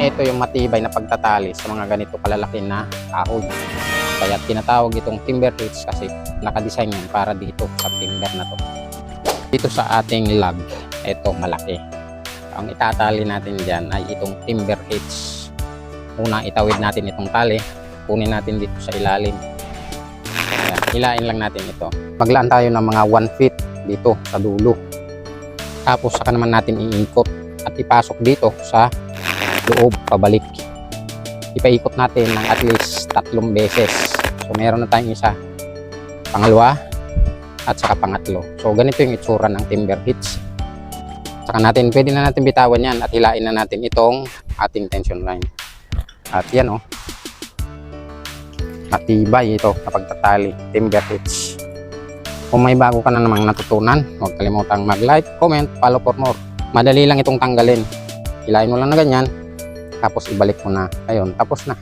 ito yung matibay na pagtatali sa mga ganito kalalaki na kahoy. Kaya tinatawag itong timber hitch kasi nakadesign yan para dito sa timber na to. Dito sa ating log, ito malaki. Ang itatali natin dyan ay itong timber hitch. Una, itawid natin itong tali, kunin natin dito sa ilalim. Ayan, hilain lang natin ito. Maglaan tayo ng mga 1 feet dito sa dulo. Tapos saka naman natin iikot at ipasok dito sa loob pabalik. Ipaikot natin ng at least 3 beses. So meron na tayong isa, pangalawa at saka pangatlo. So ganito yung itsura ng timber hitch. Saka natin, pwede na natin bitawan yan at hilain na natin itong ating tension line. At yan oh, matibay ito na pagtatali, timber hitch. Kung may bago ka na namang natutunan, huwag kalimutang mag-like, comment, follow for more. Madali lang itong tanggalin. Hilain mo lang na ganyan, tapos ibalik mo na. Ayun, tapos na.